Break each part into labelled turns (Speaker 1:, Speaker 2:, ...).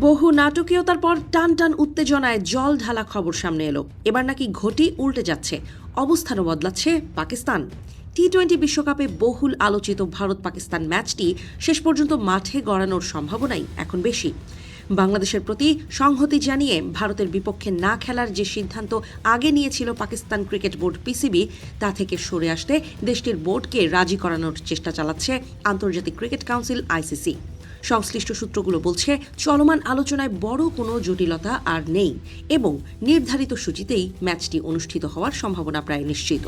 Speaker 1: বহু নাটকীয়তার পর টান টান উত্তেজনায় জল ঢালা খবর সামনে এলো। এবার নাকি ঘটি উল্টে যাচ্ছে, অবস্থানও বদলাচ্ছে পাকিস্তান। টি-20 বিশ্বকাপে বহুল আলোচিত ভারত পাকিস্তান ম্যাচটি শেষ পর্যন্ত মাঠে গড়ানোর সম্ভাবনাই এখন বেশি। বাংলাদেশের প্রতি সংহতি জানিয়ে ভারতের বিপক্ষে না খেলার যে সিদ্ধান্ত আগে নিয়েছিল পাকিস্তান ক্রিকেট বোর্ড পিসিবি, তা থেকে সরে আসতে দেশটির বোর্ডকে রাজি করানোর চেষ্টা চালাচ্ছে আন্তর্জাতিক ক্রিকেট কাউন্সিল আইসিসি। সংশ্লিষ্ট সূত্রগুলো বলছে, চলমান আলোচনায় বড় কোনো জটিলতা আর নেই এবং নির্ধারিত সূচিতেই ম্যাচটি অনুষ্ঠিত হওয়ার সম্ভাবনা প্রায় নিশ্চিত।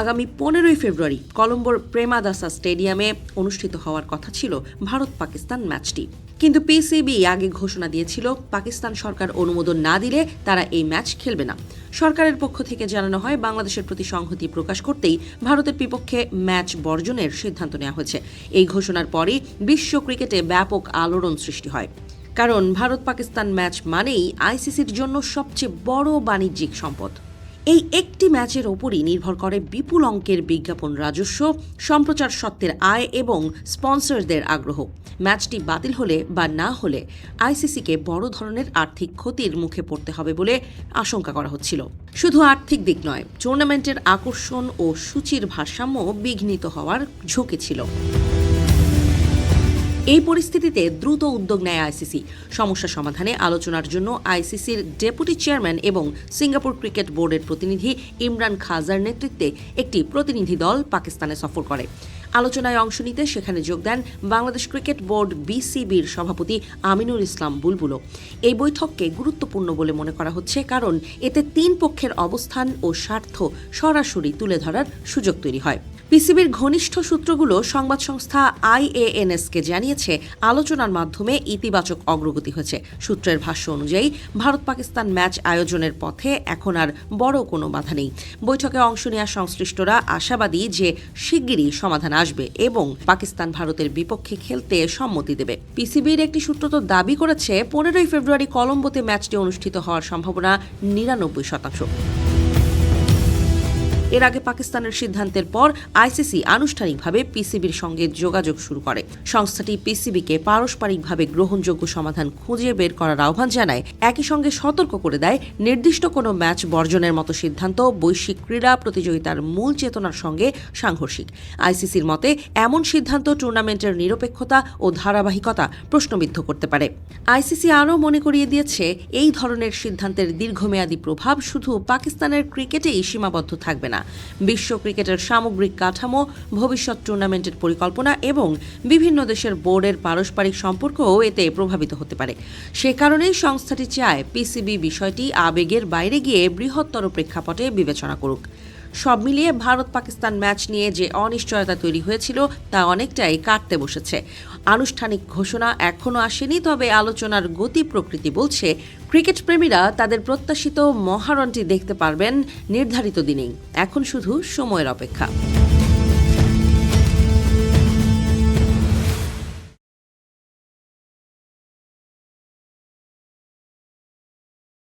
Speaker 1: আগামী 15 ফেব্রুয়ারি কলম্বোর প্রেমাদাসা স্টেডিয়ামে অনুষ্ঠিত হওয়ার কথা ছিল ভারত পাকিস্তান ম্যাচটি, কিন্তু পিসিবি আগে ঘোষণা দিয়েছিল পাকিস্তান সরকার অনুমোদন না দিলে তারা এই ম্যাচ খেলবে না। সরকারের পক্ষ থেকে জানানো হয়, বাংলাদেশের প্রতি সংহতি প্রকাশ করতেই ভারতের বিপক্ষে ম্যাচ বর্জনের সিদ্ধান্ত নেওয়া হয়েছে। এই ঘোষণার পরই বিশ্ব ক্রিকেটে ব্যাপক আলোড়ন সৃষ্টি হয়, কারণ ভারত পাকিস্তান ম্যাচ মানেই আইসিসির জন্য সবচেয়ে বড় বাণিজ্যিক সম্পদ। এই একটি ম্যাচের ওপরই নির্ভর করে বিপুল অঙ্কের বিজ্ঞাপন রাজস্ব, সম্প্রচার সত্ত্বের আয় এবং স্পন্সরদের আগ্রহ। ম্যাচটি বাতিল হলে বা না হলে আইসিসিকে বড় ধরনের আর্থিক ক্ষতির মুখে পড়তে হবে বলে আশঙ্কা করা হচ্ছিল। শুধু আর্থিক দিক নয়, টুর্নামেন্টের আকর্ষণ ও সূচির ভারসাম্য বিঘ্নিত হওয়ার ঝুঁকি ছিল। এই পরিস্থিতিতে দ্রুত উদ্যোগ নেয় আইসিসি। সমস্যা সমাধানে আলোচনার জন্য আইসিসির ডেপুটি চেয়ারম্যান এবং সিঙ্গাপুর ক্রিকেট বোর্ডের প্রতিনিধি ইমরান খাজার নেতৃত্বে একটি প্রতিনিধি দল পাকিস্তানে সফর করে। আলোচনায় অংশ নিতে সেখানে যোগ দেন বাংলাদেশ ক্রিকেট বোর্ড বিসিবির সভাপতি আমিনুল ইসলাম বুলবুল। এই বৈঠককে গুরুত্বপূর্ণ বলে মনে করা হচ্ছে, কারণ এতে তিন পক্ষের অবস্থান ও স্বার্থ সরাসরি তুলে ধরার সুযোগ তৈরি হয়। পিসিবির ঘনিষ্ঠ সূত্রগুলো সংবাদ সংস্থা আইএএনএসকে জানিয়েছে, আলোচনার মাধ্যমে ইতিবাচক অগ্রগতি হয়েছে। সূত্রের ভাষ্য অনুযায়ী ভারত পাকিস্তান ম্যাচ আয়োজনের পথে এখন আর বড় কোনো বাধা নেই। বৈঠকে অংশ নেওয়া সংশ্লিষ্টরা আশাবাদী যে শিগগিরই সমাধান আসবে এবং পাকিস্তান ভারতের বিপক্ষে খেলতে সম্মতি দেবে। পিসিবির একটি সূত্র তো দাবি করেছে, 15 ফেব্রুয়ারি কলম্বোতে ম্যাচটি অনুষ্ঠিত হওয়ার সম্ভাবনা 99%। এর আগে পাকিস্তানের সিদ্ধান্তের পর আইসিসি আনুষ্ঠানিকভাবে পিসিবির সঙ্গে যোগাযোগ শুরু করে। সংস্থাটি পিসিবিকে পারস্পরিকভাবে গ্রহণযোগ্য সমাধান খুঁজে বের করার আহ্বান জানায়। একই সঙ্গে সতর্ক করে দেয়, নির্দিষ্ট কোনো ম্যাচ বর্জনের মতো সিদ্ধান্ত বৈশ্বিক ক্রীড়া প্রতিযোগিতার মূল চেতনার সঙ্গে সাংঘর্ষিক। আইসিসির মতে, এমন সিদ্ধান্ত টুর্নামেন্টের নিরপেক্ষতা ও ধারাবাহিকতা প্রশ্নবিদ্ধ করতে পারে। আইসিসি আরও মনে করিয়ে দিয়েছে, এই ধরনের সিদ্ধান্তের দীর্ঘমেয়াদী প্রভাব শুধু পাকিস্তানের ক্রিকেটেই সীমাবদ্ধ থাকবে না। বিশ্ব ক্রিকেটের সামগ্রিক কাঠামো, ভবিষ্যৎ টুর্নামেন্টের পরিকল্পনা এবং বিভিন্ন দেশের বোর্ডের পারস্পরিক সম্পর্কও এতে প্রভাবিত হতে পারে। সে কারণেই সংস্থাটি চায় পিসিবি বিষয়টি আবেগের বাইরে গিয়ে বৃহত্তর প্রেক্ষাপটে বিবেচনা করুক। সব মিলিয়ে ভারত পাকিস্তান ম্যাচ নিয়ে যে অনিশ্চয়তা তৈরি হয়েছিল তা অনেকটাই কাটতে বসেছে। আনুষ্ঠানিক ঘোষণা এখনও আসেনি, তবে আলোচনার গতি প্রকৃতি বলছে ক্রিকেট প্রেমীরা তাদের প্রত্যাশিত মহারণটি দেখতে পারবেন নির্ধারিত দিনেই। এখন শুধু সময়ের অপেক্ষা।